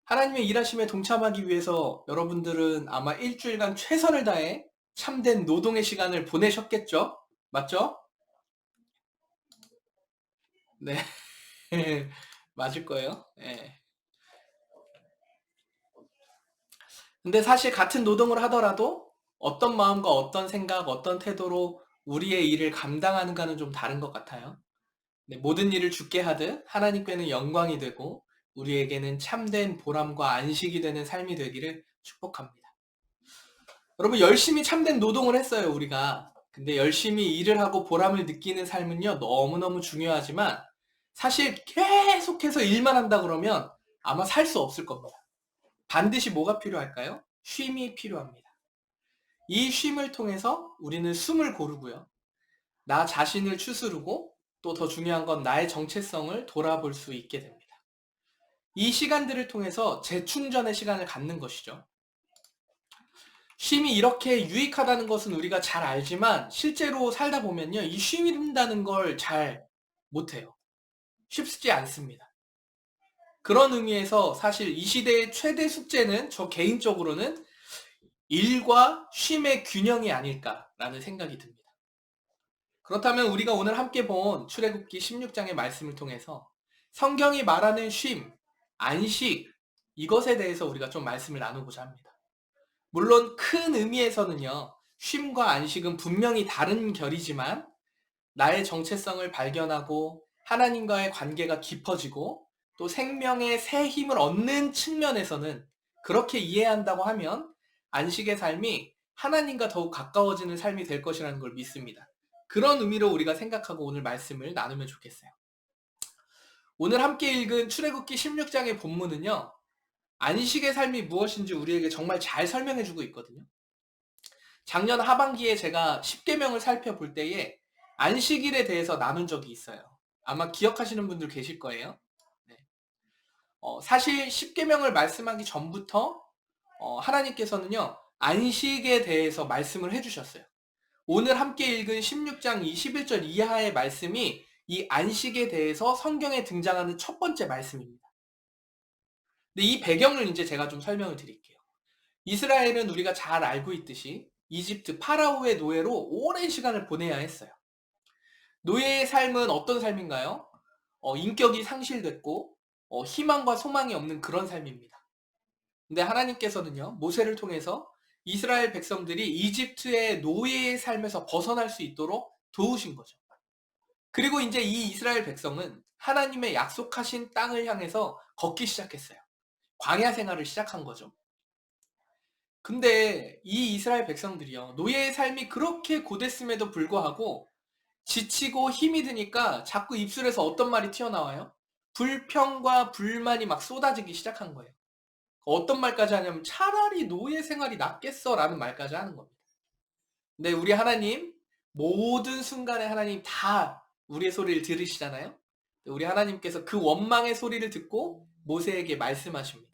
하나님의 일하심에 동참하기 위해서 여러분들은 아마 일주일간 최선을 다해 참된 노동의 시간을 보내셨겠죠? 맞죠? 네. 맞을 거예요. 예. 근데 사실 같은 노동을 하더라도 어떤 마음과 어떤 생각, 어떤 태도로 우리의 일을 감당하는가는 좀 다른 것 같아요. 네, 모든 일을 주께 하듯 하나님께는 영광이 되고 우리에게는 참된 보람과 안식이 되는 삶이 되기를 축복합니다. 여러분, 열심히 참된 노동을 했어요, 우리가. 근데 열심히 일을 하고 보람을 느끼는 삶은요, 너무너무 중요하지만 사실 계속해서 일만 한다 그러면 아마 살 수 없을 겁니다. 반드시 뭐가 필요할까요? 쉼이 필요합니다. 이 쉼을 통해서 우리는 숨을 고르고요. 나 자신을 추스르고 또 더 중요한 건 나의 정체성을 돌아볼 수 있게 됩니다. 이 시간들을 통해서 재충전의 시간을 갖는 것이죠. 쉼이 이렇게 유익하다는 것은 우리가 잘 알지만 실제로 살다 보면요, 이 쉼이라는 걸 잘 못해요. 쉽지 않습니다. 그런 의미에서 사실 이 시대의 최대 숙제는 저 개인적으로는 일과 쉼의 균형이 아닐까라는 생각이 듭니다. 그렇다면 우리가 오늘 함께 본 출애굽기 16장의 말씀을 통해서 성경이 말하는 쉼, 안식, 이것에 대해서 우리가 좀 말씀을 나누고자 합니다. 물론 큰 의미에서는요, 쉼과 안식은 분명히 다른 결이지만 나의 정체성을 발견하고 하나님과의 관계가 깊어지고 또 생명의 새 힘을 얻는 측면에서는 그렇게 이해한다고 하면 안식의 삶이 하나님과 더욱 가까워지는 삶이 될 것이라는 걸 믿습니다. 그런 의미로 우리가 생각하고 오늘 말씀을 나누면 좋겠어요. 오늘 함께 읽은 출애굽기 16장의 본문은요, 안식의 삶이 무엇인지 우리에게 정말 잘 설명해주고 있거든요. 작년 하반기에 제가 10계명을 살펴볼 때에 안식일에 대해서 나눈 적이 있어요. 아마 기억하시는 분들 계실 거예요. 네. 사실 10계명을 말씀하기 전부터 하나님께서는요, 안식에 대해서 말씀을 해주셨어요. 오늘 함께 읽은 16장 21절 이하의 말씀이 이 안식에 대해서 성경에 등장하는 첫 번째 말씀입니다. 근데 이 배경을 이제 제가 좀 설명을 드릴게요. 이스라엘은 우리가 잘 알고 있듯이 이집트 파라오의 노예로 오랜 시간을 보내야 했어요. 노예의 삶은 어떤 삶인가요? 인격이 상실됐고 희망과 소망이 없는 그런 삶입니다. 근데 하나님께서는요, 모세를 통해서 이스라엘 백성들이 이집트의 노예의 삶에서 벗어날 수 있도록 도우신 거죠. 그리고 이제 이 이스라엘 백성은 하나님의 약속하신 땅을 향해서 걷기 시작했어요. 광야 생활을 시작한 거죠. 근데 이 이스라엘 백성들이요, 노예의 삶이 그렇게 고됐음에도 불구하고 지치고 힘이 드니까 자꾸 입술에서 어떤 말이 튀어나와요? 불평과 불만이 막 쏟아지기 시작한 거예요. 어떤 말까지 하냐면 차라리 노예 생활이 낫겠어 라는 말까지 하는 겁니다. 근데 우리 하나님, 모든 순간에 하나님 다 우리의 소리를 들으시잖아요. 우리 하나님께서 그 원망의 소리를 듣고 모세에게 말씀하십니다.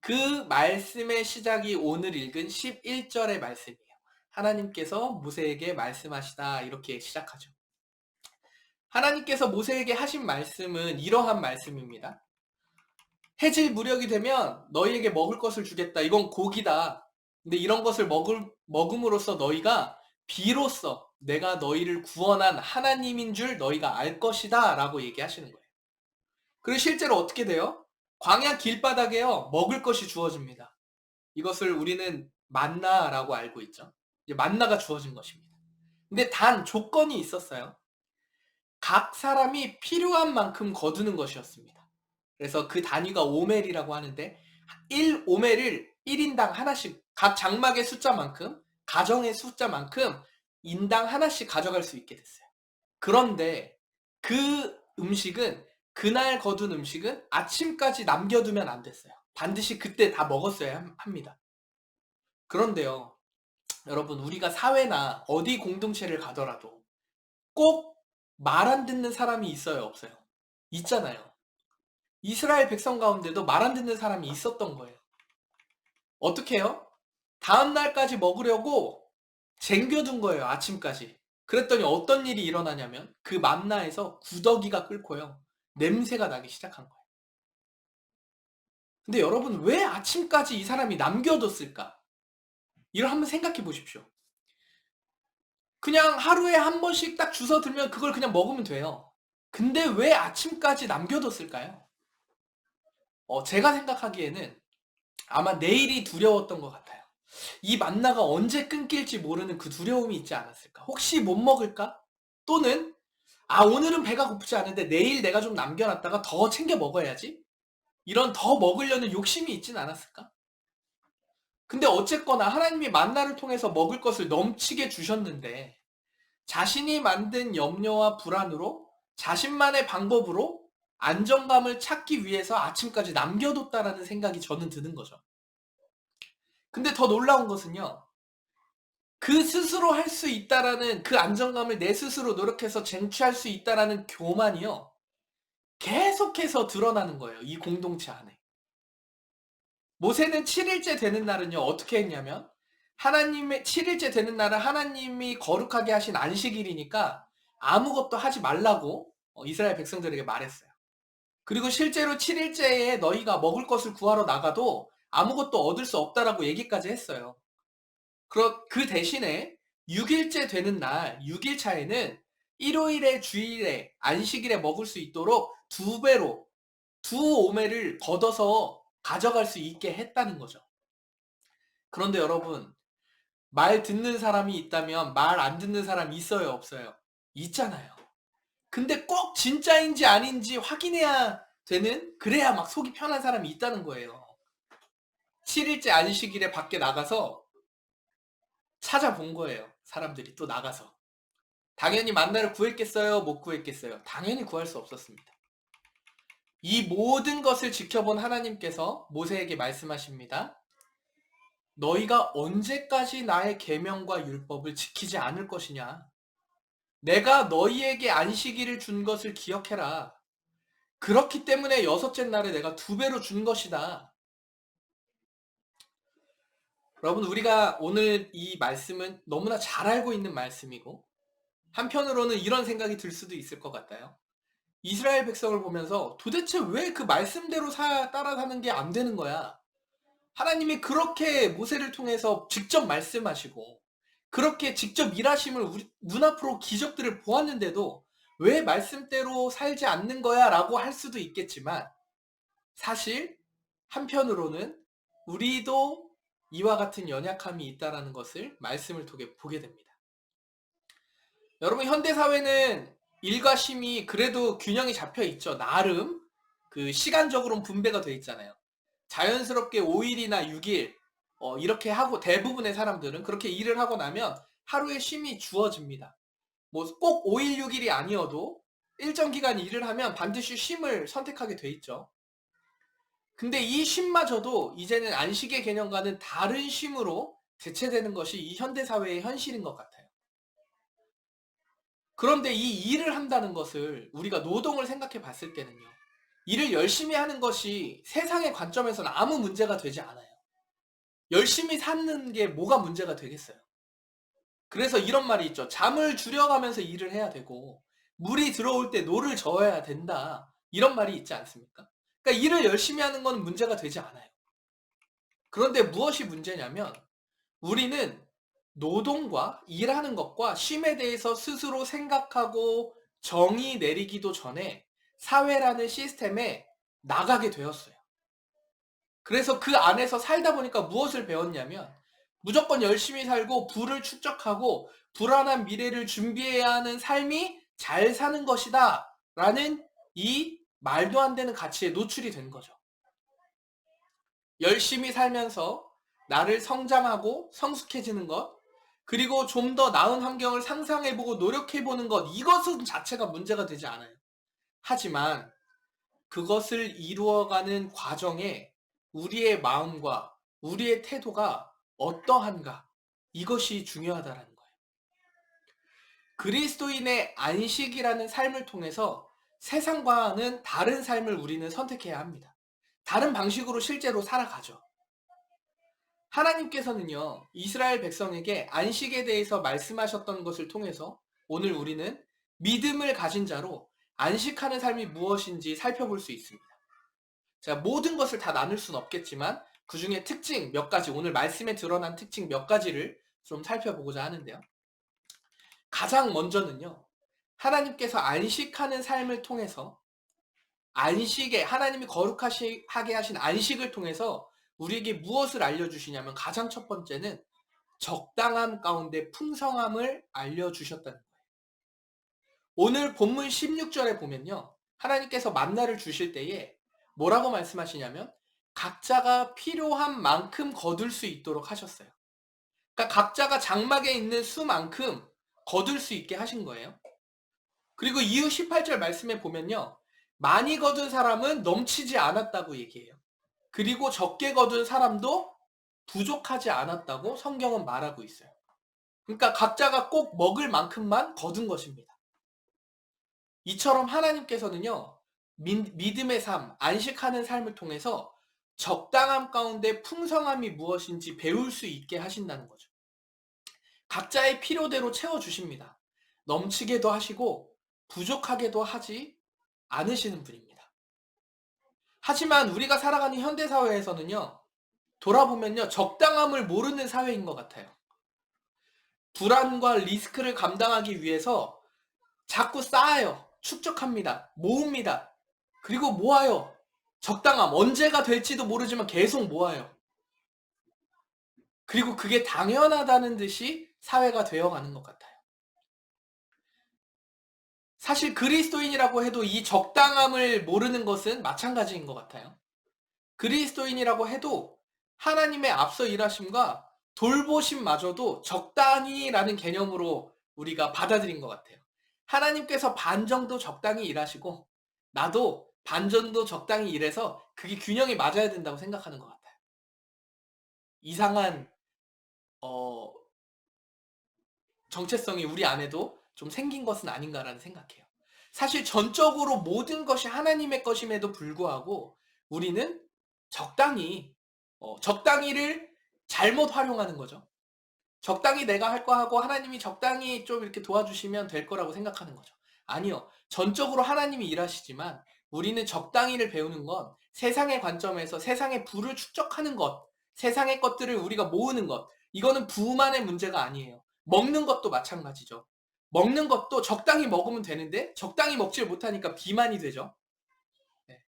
그 말씀의 시작이 오늘 읽은 11절의 말씀이에요. 하나님께서 모세에게 말씀하시다, 이렇게 시작하죠. 하나님께서 모세에게 하신 말씀은 이러한 말씀입니다. 해질 무렵이 되면 너희에게 먹을 것을 주겠다. 이건 고기다. 근데 이런 것을 먹음으로써 너희가 비로소 내가 너희를 구원한 하나님인 줄 너희가 알 것이다 라고 얘기하시는 거예요. 그리고 실제로 어떻게 돼요? 광야 길바닥에요, 먹을 것이 주어집니다. 이것을 우리는 만나라고 알고 있죠. 이제 만나가 주어진 것입니다. 근데 단 조건이 있었어요. 각 사람이 필요한 만큼 거두는 것이었습니다. 그래서 그 단위가 오멜이라고 하는데 1오멜을 1인당 하나씩, 각 장막의 숫자만큼, 가정의 숫자만큼 인당 하나씩 가져갈 수 있게 됐어요. 그런데 그 음식은, 그날 거둔 음식은 아침까지 남겨두면 안 됐어요. 반드시 그때 다 먹었어야 합니다. 그런데요, 여러분, 우리가 사회나 어디 공동체를 가더라도 꼭 말 안 듣는 사람이 있어요, 없어요? 있잖아요. 이스라엘 백성 가운데도 말 안 듣는 사람이 있었던 거예요. 어떻게 해요? 다음 날까지 먹으려고 쟁겨둔 거예요, 아침까지. 그랬더니 어떤 일이 일어나냐면 그 만나에서 구더기가 끓고요, 냄새가 나기 시작한 거예요. 근데 여러분, 왜 아침까지 이 사람이 남겨뒀을까? 이걸 한번 생각해 보십시오. 그냥 하루에 한 번씩 딱 주워 들면 그걸 그냥 먹으면 돼요. 근데 왜 아침까지 남겨뒀을까요? 제가 생각하기에는 아마 내일이 두려웠던 것 같아요. 이 만나가 언제 끊길지 모르는 그 두려움이 있지 않았을까? 혹시 못 먹을까? 또는 오늘은 배가 고프지 않은데 내일 내가 좀 남겨놨다가 더 챙겨 먹어야지? 이런 더 먹으려는 욕심이 있진 않았을까? 근데 어쨌거나 하나님이 만나를 통해서 먹을 것을 넘치게 주셨는데 자신이 만든 염려와 불안으로 자신만의 방법으로 안정감을 찾기 위해서 아침까지 남겨뒀다라는 생각이 저는 드는 거죠. 근데 더 놀라운 것은요, 그 스스로 할 수 있다라는 그 안정감을 내 스스로 노력해서 쟁취할 수 있다라는 교만이요, 계속해서 드러나는 거예요. 이 공동체 안에. 모세는 7일째 되는 날은요, 어떻게 했냐면 하나님의 7일째 되는 날은 하나님이 거룩하게 하신 안식일이니까 아무것도 하지 말라고 이스라엘 백성들에게 말했어요. 그리고 실제로 7일째에 너희가 먹을 것을 구하러 나가도 아무것도 얻을 수 없다라고 얘기까지 했어요. 그 대신에 6일째 되는 날, 6일차에는 일요일에 주일에 안식일에 먹을 수 있도록 두 배로 두 오매를 걷어서 가져갈 수 있게 했다는 거죠. 그런데 여러분, 말 듣는 사람이 있다면 말 안 듣는 사람이 있어요, 없어요? 있잖아요. 근데 꼭 진짜인지 아닌지 확인해야 되는, 그래야 막 속이 편한 사람이 있다는 거예요. 7일째 안식일에 밖에 나가서 찾아본 거예요. 사람들이 또 나가서. 당연히 만나를 구했겠어요? 못 구했겠어요? 당연히 구할 수 없었습니다. 이 모든 것을 지켜본 하나님께서 모세에게 말씀하십니다. 너희가 언제까지 나의 계명과 율법을 지키지 않을 것이냐? 내가 너희에게 안식일을 준 것을 기억해라. 그렇기 때문에 여섯째 날에 내가 두 배로 준 것이다. 여러분, 우리가 오늘 이 말씀은 너무나 잘 알고 있는 말씀이고, 한편으로는 이런 생각이 들 수도 있을 것 같아요. 이스라엘 백성을 보면서 도대체 왜 그 말씀대로 따라 사는 게 안 되는 거야? 하나님이 그렇게 모세를 통해서 직접 말씀하시고 그렇게 직접 일하심을 우리 눈앞으로 기적들을 보았는데도 왜 말씀대로 살지 않는 거야? 라고 할 수도 있겠지만, 사실 한편으로는 우리도 이와 같은 연약함이 있다는 것을 말씀을 통해 보게 됩니다. 여러분, 현대사회는 일과 쉼이 그래도 균형이 잡혀 있죠. 나름 그 시간적으로는 분배가 돼 있잖아요. 자연스럽게 5일이나 6일 이렇게 하고, 대부분의 사람들은 그렇게 일을 하고 나면 하루에 쉼이 주어집니다. 뭐 꼭 5일 6일이 아니어도 일정 기간 일을 하면 반드시 쉼을 선택하게 돼 있죠. 근데 이 쉼마저도 이제는 안식의 개념과는 다른 쉼으로 대체되는 것이 이 현대사회의 현실인 것 같아요. 그런데 이 일을 한다는 것을 우리가 노동을 생각해 봤을 때는요, 일을 열심히 하는 것이 세상의 관점에서는 아무 문제가 되지 않아요. 열심히 사는 게 뭐가 문제가 되겠어요. 그래서 이런 말이 있죠. 잠을 줄여가면서 일을 해야 되고 물이 들어올 때 노를 저어야 된다. 이런 말이 있지 않습니까? 그러니까 일을 열심히 하는 건 문제가 되지 않아요. 그런데 무엇이 문제냐면, 우리는 노동과 일하는 것과 쉼에 대해서 스스로 생각하고 정의 내리기도 전에 사회라는 시스템에 나가게 되었어요. 그래서 그 안에서 살다 보니까 무엇을 배웠냐면, 무조건 열심히 살고 부를 축적하고 불안한 미래를 준비해야 하는 삶이 잘 사는 것이다 라는 이 말도 안 되는 가치에 노출이 된 거죠. 열심히 살면서 나를 성장하고 성숙해지는 것, 그리고 좀 더 나은 환경을 상상해보고 노력해보는 것, 이것은 자체가 문제가 되지 않아요. 하지만 그것을 이루어가는 과정에 우리의 마음과 우리의 태도가 어떠한가, 이것이 중요하다는 거예요. 그리스도인의 안식이라는 삶을 통해서 세상과는 다른 삶을 우리는 선택해야 합니다. 다른 방식으로 실제로 살아가죠. 하나님께서는요, 이스라엘 백성에게 안식에 대해서 말씀하셨던 것을 통해서 오늘 우리는 믿음을 가진 자로 안식하는 삶이 무엇인지 살펴볼 수 있습니다. 제가 모든 것을 다 나눌 수는 없겠지만 그 중에 특징 몇 가지, 오늘 말씀에 드러난 특징 몇 가지를 좀 살펴보고자 하는데요. 가장 먼저는요, 하나님께서 안식하는 삶을 통해서, 안식에 하나님이 거룩하게 하신 안식을 통해서 우리에게 무엇을 알려주시냐면, 가장 첫 번째는 적당함 가운데 풍성함을 알려주셨다는 거예요. 오늘 본문 16절에 보면요, 하나님께서 만나를 주실 때에 뭐라고 말씀하시냐면 각자가 필요한 만큼 거둘 수 있도록 하셨어요. 그러니까 각자가 장막에 있는 수만큼 거둘 수 있게 하신 거예요. 그리고 이후 18절 말씀에 보면요, 많이 거둔 사람은 넘치지 않았다고 얘기해요. 그리고 적게 거둔 사람도 부족하지 않았다고 성경은 말하고 있어요. 그러니까 각자가 꼭 먹을 만큼만 거둔 것입니다. 이처럼 하나님께서는요, 믿음의 삶, 안식하는 삶을 통해서 적당함 가운데 풍성함이 무엇인지 배울 수 있게 하신다는 거죠. 각자의 필요대로 채워주십니다. 넘치게도 하시고 부족하게도 하지 않으시는 분입니다. 하지만 우리가 살아가는 현대사회에서는요, 돌아보면요, 적당함을 모르는 사회인 것 같아요. 불안과 리스크를 감당하기 위해서 자꾸 쌓아요. 축적합니다. 모읍니다. 그리고 모아요. 적당함, 언제가 될지도 모르지만 계속 모아요. 그리고 그게 당연하다는 듯이 사회가 되어가는 것 같아요. 사실 그리스도인이라고 해도 이 적당함을 모르는 것은 마찬가지인 것 같아요. 그리스도인이라고 해도 하나님의 앞서 일하심과 돌보심마저도 적당히라는 개념으로 우리가 받아들인 것 같아요. 하나님께서 반 정도 적당히 일하시고 나도 반 정도 적당히 일해서 그게 균형이 맞아야 된다고 생각하는 것 같아요. 이상한 정체성이 우리 안에도 좀 생긴 것은 아닌가라는 생각해요. 사실 전적으로 모든 것이 하나님의 것임에도 불구하고 우리는 적당히를 잘못 활용하는 거죠. 적당히 내가 할 거 하고 하나님이 적당히 좀 이렇게 도와주시면 될 거라고 생각하는 거죠. 아니요. 전적으로 하나님이 일하시지만 우리는 적당히를 배우는 건 세상의 관점에서 세상의 부를 축적하는 것, 세상의 것들을 우리가 모으는 것, 이거는 부만의 문제가 아니에요. 먹는 것도 마찬가지죠. 먹는 것도 적당히 먹으면 되는데 적당히 먹질 못하니까 비만이 되죠. 네.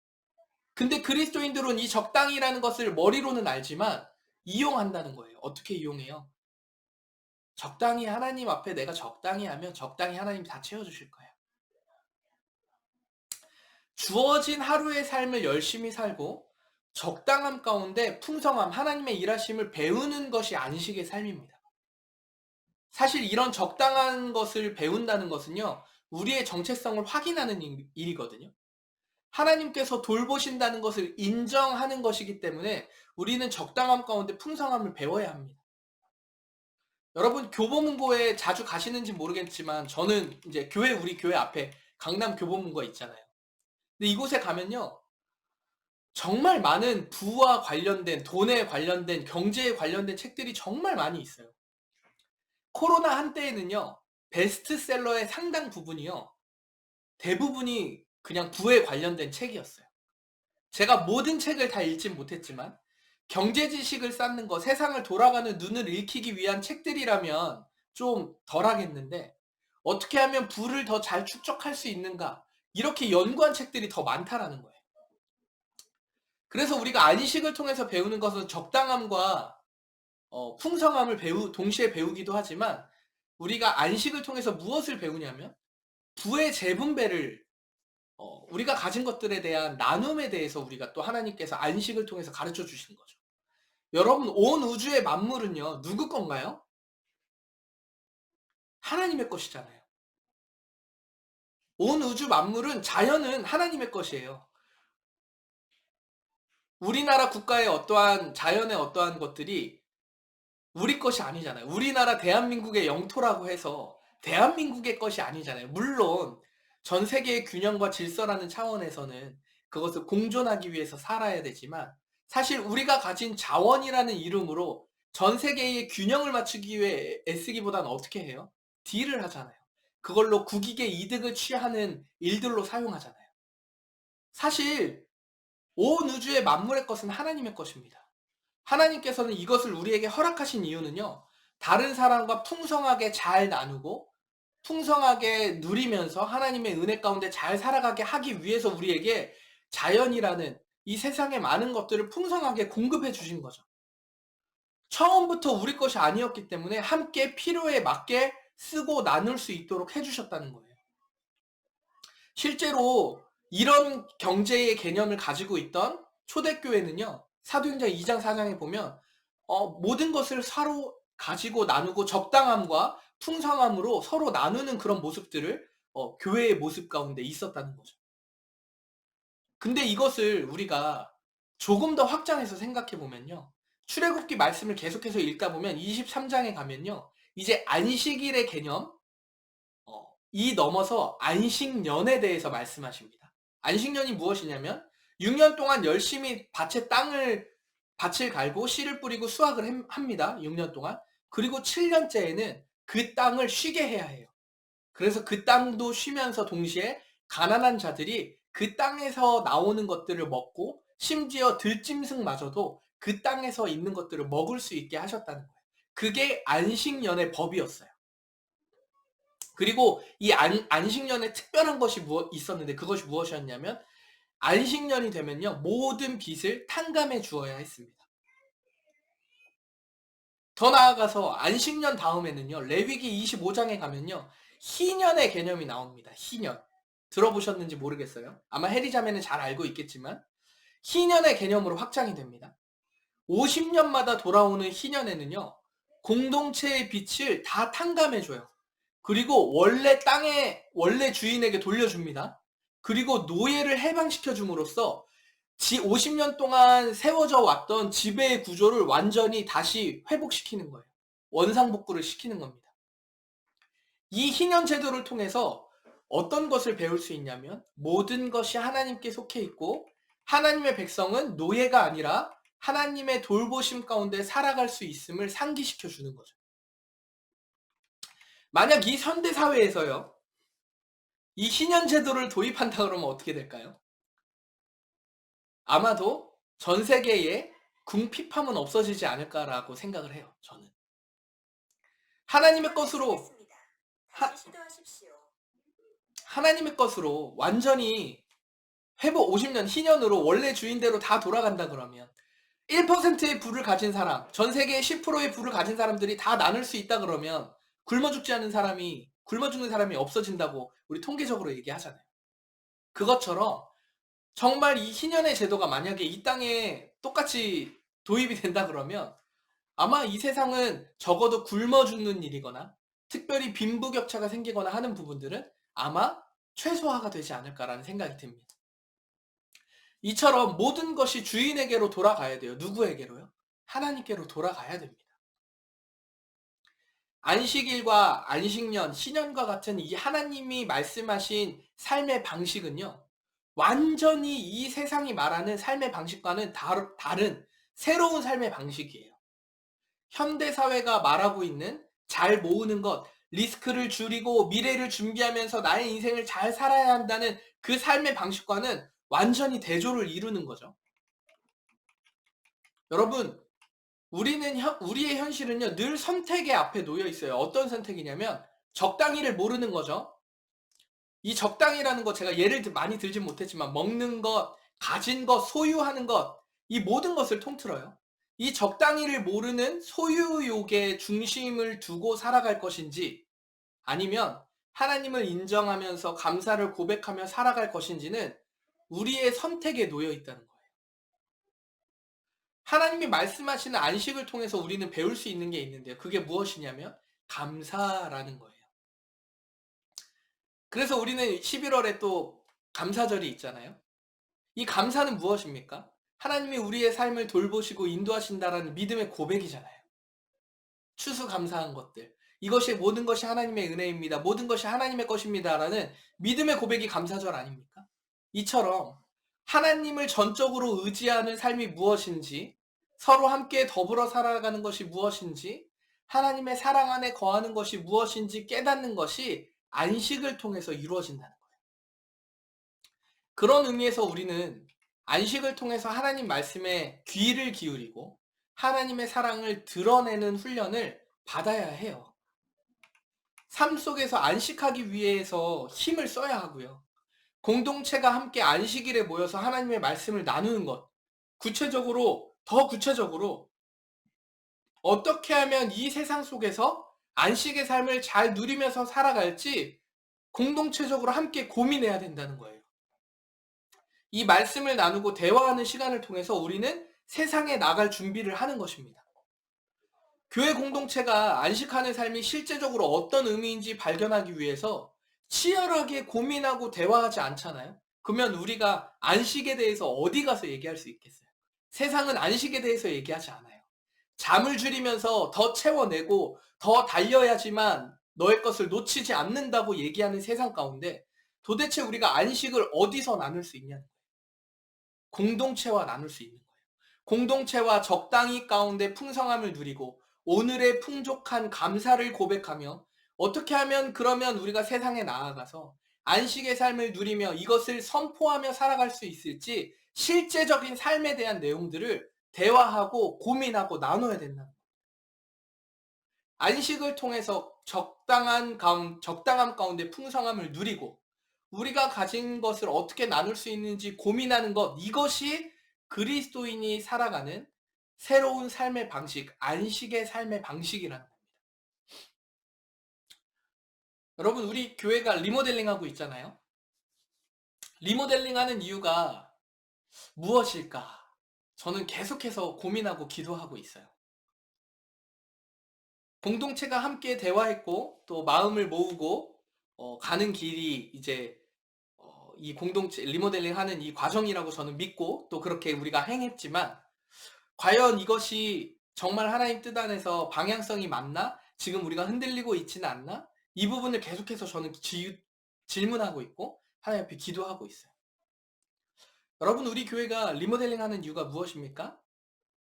근데 그리스도인들은 이 적당히라는 것을 머리로는 알지만 이용한다는 거예요. 어떻게 이용해요? 적당히 하나님 앞에 내가 적당히 하면 적당히 하나님 다 채워주실 거예요. 주어진 하루의 삶을 열심히 살고 적당함 가운데 풍성함, 하나님의 일하심을 배우는 것이 안식의 삶입니다. 사실 이런 적당한 것을 배운다는 것은요, 우리의 정체성을 확인하는 일이거든요. 하나님께서 돌보신다는 것을 인정하는 것이기 때문에 우리는 적당함 가운데 풍성함을 배워야 합니다. 여러분 교보문고에 자주 가시는지 모르겠지만 저는 이제 우리 교회 앞에 강남 교보문고 있잖아요. 근데 이곳에 가면요, 정말 많은 부와 관련된, 돈에 관련된, 경제에 관련된 책들이 정말 많이 있어요. 코로나 한때에는요, 베스트셀러의 상당 부분이요, 대부분이 그냥 부에 관련된 책이었어요. 제가 모든 책을 다 읽진 못했지만 경제 지식을 쌓는 거, 세상을 돌아가는 눈을 읽히기 위한 책들이라면 좀 덜하겠는데 어떻게 하면 부를 더 잘 축적할 수 있는가, 이렇게 연구한 책들이 더 많다라는 거예요. 그래서 우리가 안식을 통해서 배우는 것은 적당함과 풍성함을 동시에 배우기도 하지만 우리가 안식을 통해서 무엇을 배우냐면 부의 재분배를, 우리가 가진 것들에 대한 나눔에 대해서 우리가 또 하나님께서 안식을 통해서 가르쳐 주시는 거죠. 여러분, 온 우주의 만물은요, 누구 건가요? 하나님의 것이잖아요. 온 우주 만물은, 자연은 하나님의 것이에요. 우리나라 국가의 어떠한 자연의 어떠한 것들이 우리 것이 아니잖아요. 우리나라 대한민국의 영토라고 해서 대한민국의 것이 아니잖아요. 물론 전 세계의 균형과 질서라는 차원에서는 그것을 공존하기 위해서 살아야 되지만 사실 우리가 가진 자원이라는 이름으로 전 세계의 균형을 맞추기 위해 애쓰기보다는 어떻게 해요? 딜을 하잖아요. 그걸로 국익의 이득을 취하는 일들로 사용하잖아요. 사실 온 우주의 만물의 것은 하나님의 것입니다. 하나님께서는 이것을 우리에게 허락하신 이유는요, 다른 사람과 풍성하게 잘 나누고 풍성하게 누리면서 하나님의 은혜 가운데 잘 살아가게 하기 위해서 우리에게 자연이라는 이 세상의 많은 것들을 풍성하게 공급해 주신 거죠. 처음부터 우리 것이 아니었기 때문에 함께 필요에 맞게 쓰고 나눌 수 있도록 해주셨다는 거예요. 실제로 이런 경제의 개념을 가지고 있던 초대교회는요, 사도행전 2장 4장에 보면 모든 것을 서로 가지고 나누고 적당함과 풍성함으로 서로 나누는 그런 모습들을 교회의 모습 가운데 있었다는 거죠. 근데 이것을 우리가 조금 더 확장해서 생각해 보면요, 출애굽기 말씀을 계속해서 읽다 보면 23장에 가면요, 이제 안식일의 개념, 이 넘어서 안식년에 대해서 말씀하십니다. 안식년이 무엇이냐면 6년 동안 열심히 밭을 갈고 씨를 뿌리고 수확을 합니다. 6년 동안. 그리고 7년째에는 그 땅을 쉬게 해야 해요. 그래서 그 땅도 쉬면서 동시에 가난한 자들이 그 땅에서 나오는 것들을 먹고 심지어 들짐승마저도 그 땅에서 있는 것들을 먹을 수 있게 하셨다는 거예요. 그게 안식년의 법이었어요. 그리고 이 안식년에 특별한 것이 있었는데 그것이 무엇이었냐면 안식년이 되면요, 모든 빚을 탕감해 주어야 했습니다. 더 나아가서 안식년 다음에는요, 레위기 25장에 가면요, 희년의 개념이 나옵니다. 희년. 들어보셨는지 모르겠어요. 아마 해리자매는 잘 알고 있겠지만 희년의 개념으로 확장이 됩니다. 50년마다 돌아오는 희년에는요, 공동체의 빚을 다 탕감해줘요. 그리고 원래 주인에게 돌려줍니다. 그리고 노예를 해방시켜 줌으로써 50년 동안 세워져 왔던 지배의 구조를 완전히 다시 회복시키는 거예요. 원상복구를 시키는 겁니다. 이 희년 제도를 통해서 어떤 것을 배울 수 있냐면 모든 것이 하나님께 속해 있고 하나님의 백성은 노예가 아니라 하나님의 돌보심 가운데 살아갈 수 있음을 상기시켜 주는 거죠. 만약 이 현대 사회에서요, 이 희년 제도를 도입한다 그러면 어떻게 될까요? 아마도 전 세계에 궁핍함은 없어지지 않을까라고 생각을 해요. 저는. 하나님의 것으로 하나님의 것으로 완전히 회복 50년 희년으로 원래 주인대로 다 돌아간다 그러면 1%의 부를 가진 사람, 전 세계의 10%의 부를 가진 사람들이 다 나눌 수 있다 그러면 굶어 죽는 사람이 없어진다고 우리 통계적으로 얘기하잖아요. 그것처럼 정말 이 희년의 제도가 만약에 이 땅에 똑같이 도입이 된다 그러면 아마 이 세상은 적어도 굶어 죽는 일이거나 특별히 빈부격차가 생기거나 하는 부분들은 아마 최소화가 되지 않을까라는 생각이 듭니다. 이처럼 모든 것이 주인에게로 돌아가야 돼요. 누구에게로요? 하나님께로 돌아가야 됩니다. 안식일과 안식년, 신년과 같은 이 하나님이 말씀하신 삶의 방식은요, 완전히 이 세상이 말하는 삶의 방식과는 다른 새로운 삶의 방식이에요. 현대사회가 말하고 있는 잘 모으는 것, 리스크를 줄이고 미래를 준비하면서 나의 인생을 잘 살아야 한다는 그 삶의 방식과는 완전히 대조를 이루는 거죠. 여러분, 우리의 현실은요, 늘 선택의 앞에 놓여 있어요. 어떤 선택이냐면 적당히를 모르는 거죠. 이 적당이라는 거 제가 예를 많이 들진 못했지만 먹는 것, 가진 것, 소유하는 것, 이 모든 것을 통틀어요. 이 적당히를 모르는 소유욕의 중심을 두고 살아갈 것인지 아니면 하나님을 인정하면서 감사를 고백하며 살아갈 것인지는 우리의 선택에 놓여 있다는 거예요. 하나님이 말씀하시는 안식을 통해서 우리는 배울 수 있는 게 있는데요. 그게 무엇이냐면 감사라는 거예요. 그래서 우리는 11월에 또 감사절이 있잖아요. 이 감사는 무엇입니까? 하나님이 우리의 삶을 돌보시고 인도하신다라는 믿음의 고백이잖아요. 추수감사한 것들. 이것이 모든 것이 하나님의 은혜입니다. 모든 것이 하나님의 것입니다라는 믿음의 고백이 감사절 아닙니까? 이처럼 하나님을 전적으로 의지하는 삶이 무엇인지, 서로 함께 더불어 살아가는 것이 무엇인지, 하나님의 사랑 안에 거하는 것이 무엇인지 깨닫는 것이 안식을 통해서 이루어진다는 거예요. 그런 의미에서 우리는 안식을 통해서 하나님 말씀에 귀를 기울이고 하나님의 사랑을 드러내는 훈련을 받아야 해요. 삶 속에서 안식하기 위해서 힘을 써야 하고요. 공동체가 함께 안식일에 모여서 하나님의 말씀을 나누는 것, 더 구체적으로 어떻게 하면 이 세상 속에서 안식의 삶을 잘 누리면서 살아갈지 공동체적으로 함께 고민해야 된다는 거예요. 이 말씀을 나누고 대화하는 시간을 통해서 우리는 세상에 나갈 준비를 하는 것입니다. 교회 공동체가 안식하는 삶이 실제적으로 어떤 의미인지 발견하기 위해서 치열하게 고민하고 대화하지 않잖아요. 그러면 우리가 안식에 대해서 어디 가서 얘기할 수 있겠어요? 세상은 안식에 대해서 얘기하지 않아요. 잠을 줄이면서 더 채워내고 더 달려야지만 너의 것을 놓치지 않는다고 얘기하는 세상 가운데 도대체 우리가 안식을 어디서 나눌 수 있냐는 거예요. 공동체와 나눌 수 있는 거예요. 공동체와 적당히 가운데 풍성함을 누리고 오늘의 풍족한 감사를 고백하며 어떻게 하면 그러면 우리가 세상에 나아가서 안식의 삶을 누리며 이것을 선포하며 살아갈 수 있을지 실제적인 삶에 대한 내용들을 대화하고 고민하고 나눠야 된다는 거예요. 안식을 통해서 적당함 가운데 풍성함을 누리고 우리가 가진 것을 어떻게 나눌 수 있는지 고민하는 것, 이것이 그리스도인이 살아가는 새로운 삶의 방식, 안식의 삶의 방식이라는 겁니다. 여러분, 우리 교회가 리모델링하고 있잖아요. 리모델링하는 이유가 무엇일까? 저는 계속해서 고민하고 기도하고 있어요. 공동체가 함께 대화했고 또 마음을 모으고 가는 길이 이제 이 공동체 리모델링 하는 이 과정이라고 저는 믿고 또 그렇게 우리가 행했지만 과연 이것이 정말 하나님 뜻 안에서 방향성이 맞나? 지금 우리가 흔들리고 있지는 않나? 이 부분을 계속해서 저는 질문하고 있고 하나님 앞에 기도하고 있어요. 여러분, 우리 교회가 리모델링 하는 이유가 무엇입니까?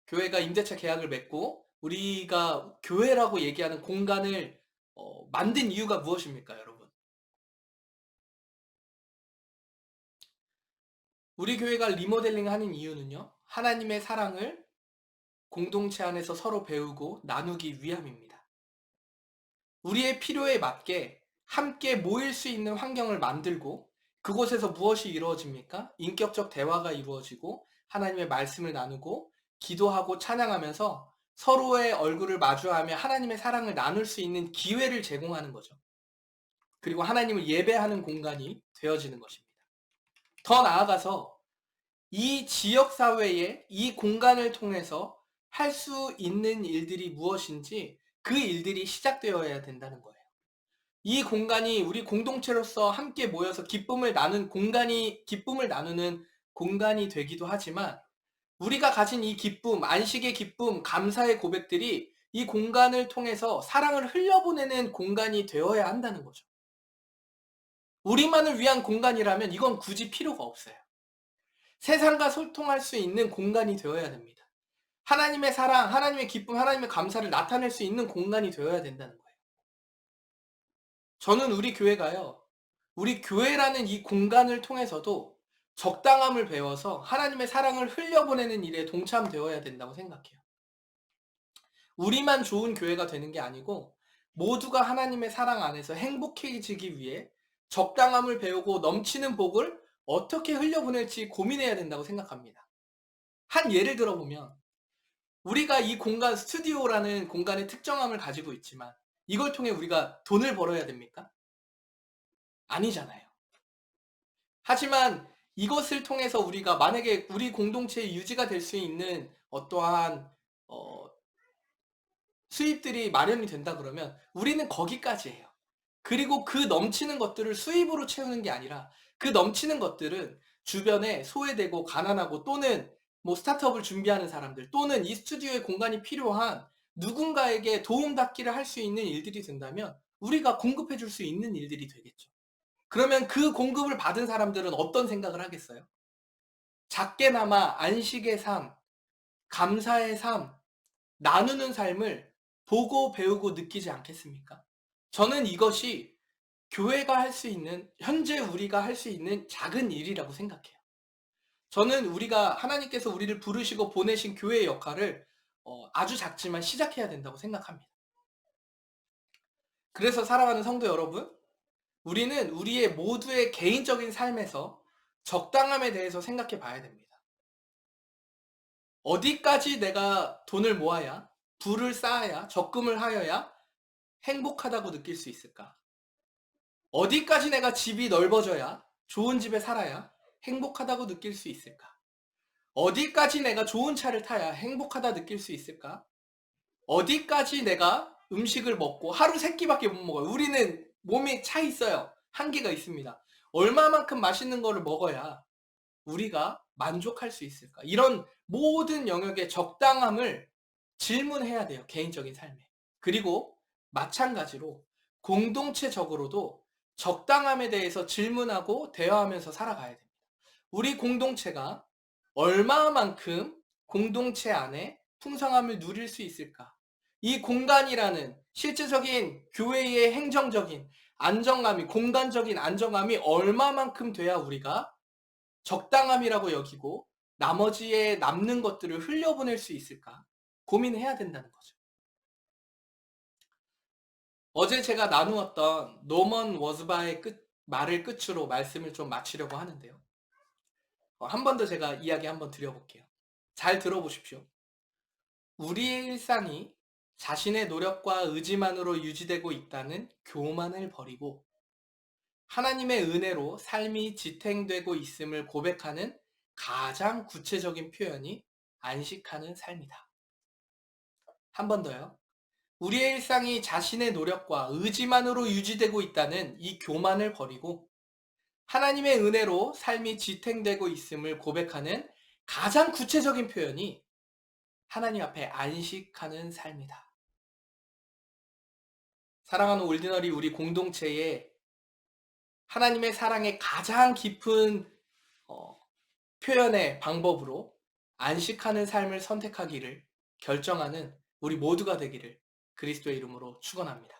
교회가 임대차 계약을 맺고 우리가 교회라고 얘기하는 공간을 만든 이유가 무엇입니까, 여러분? 우리 교회가 리모델링 하는 이유는요, 하나님의 사랑을 공동체 안에서 서로 배우고 나누기 위함입니다. 우리의 필요에 맞게 함께 모일 수 있는 환경을 만들고 그곳에서 무엇이 이루어집니까? 인격적 대화가 이루어지고 하나님의 말씀을 나누고 기도하고 찬양하면서 서로의 얼굴을 마주하며 하나님의 사랑을 나눌 수 있는 기회를 제공하는 거죠. 그리고 하나님을 예배하는 공간이 되어지는 것입니다. 더 나아가서 이 지역사회에 이 공간을 통해서 할 수 있는 일들이 무엇인지 그 일들이 시작되어야 된다는 거예요. 이 공간이 우리 공동체로서 함께 모여서 기쁨을 나누는 공간이 되기도 하지만 우리가 가진 이 기쁨, 안식의 기쁨, 감사의 고백들이 이 공간을 통해서 사랑을 흘려보내는 공간이 되어야 한다는 거죠. 우리만을 위한 공간이라면 이건 굳이 필요가 없어요. 세상과 소통할 수 있는 공간이 되어야 됩니다. 하나님의 사랑, 하나님의 기쁨, 하나님의 감사를 나타낼 수 있는 공간이 되어야 된다는 거예요. 저는 우리 교회가요, 우리 교회라는 이 공간을 통해서도 적당함을 배워서 하나님의 사랑을 흘려보내는 일에 동참되어야 된다고 생각해요. 우리만 좋은 교회가 되는 게 아니고 모두가 하나님의 사랑 안에서 행복해지기 위해 적당함을 배우고 넘치는 복을 어떻게 흘려보낼지 고민해야 된다고 생각합니다. 한 예를 들어보면 우리가 이 공간, 스튜디오라는 공간의 특정함을 가지고 있지만 이걸 통해 우리가 돈을 벌어야 됩니까? 아니잖아요. 하지만 이것을 통해서 우리가 만약에 우리 공동체의 유지가 될 수 있는 어떠한 수입들이 마련이 된다 그러면 우리는 거기까지예요. 그리고 그 넘치는 것들을 수입으로 채우는 게 아니라 그 넘치는 것들은 주변에 소외되고 가난하고 또는 뭐 스타트업을 준비하는 사람들 또는 이 스튜디오의 공간이 필요한 누군가에게 도움닫기를 할 수 있는 일들이 된다면 우리가 공급해 줄 수 있는 일들이 되겠죠. 그러면 그 공급을 받은 사람들은 어떤 생각을 하겠어요? 작게나마 안식의 삶, 감사의 삶, 나누는 삶을 보고 배우고 느끼지 않겠습니까? 저는 이것이 교회가 할 수 있는, 현재 우리가 할 수 있는 작은 일이라고 생각해요. 저는 우리가 하나님께서 우리를 부르시고 보내신 교회의 역할을 아주 작지만 시작해야 된다고 생각합니다. 그래서 사랑하는 성도 여러분, 우리는 우리의 모두의 개인적인 삶에서 적당함에 대해서 생각해 봐야 됩니다. 어디까지 내가 돈을 모아야, 부를 쌓아야, 적금을 하여야 행복하다고 느낄 수 있을까? 어디까지 내가 집이 넓어져야, 좋은 집에 살아야 행복하다고 느낄 수 있을까? 어디까지 내가 좋은 차를 타야 행복하다 느낄 수 있을까? 어디까지 내가 음식을 먹고 하루 3끼밖에 못 먹어요. 우리는 몸에 차 있어요. 한계가 있습니다. 얼마만큼 맛있는 거를 먹어야 우리가 만족할 수 있을까? 이런 모든 영역의 적당함을 질문해야 돼요. 개인적인 삶에. 그리고 마찬가지로 공동체적으로도 적당함에 대해서 질문하고 대화하면서 살아가야 됩니다. 우리 공동체가 얼마만큼 공동체 안에 풍성함을 누릴 수 있을까? 이 공간이라는 실질적인 교회의 행정적인 안정감이, 공간적인 안정감이 얼마만큼 돼야 우리가 적당함이라고 여기고 나머지에 남는 것들을 흘려보낼 수 있을까? 고민해야 된다는 거죠. 어제 제가 나누었던 노먼 워즈바의 말을 끝으로 말씀을 좀 마치려고 하는데요. 한 번 더 제가 이야기 한번 드려볼게요. 잘 들어보십시오. 우리의 일상이 자신의 노력과 의지만으로 유지되고 있다는 교만을 버리고 하나님의 은혜로 삶이 지탱되고 있음을 고백하는 가장 구체적인 표현이 안식하는 삶이다. 한 번 더요. 우리의 일상이 자신의 노력과 의지만으로 유지되고 있다는 이 교만을 버리고 하나님의 은혜로 삶이 지탱되고 있음을 고백하는 가장 구체적인 표현이 하나님 앞에 안식하는 삶이다. 사랑하는 올디너리 우리 공동체에 하나님의 사랑의 가장 깊은 표현의 방법으로 안식하는 삶을 선택하기를 결정하는 우리 모두가 되기를 그리스도의 이름으로 축원합니다.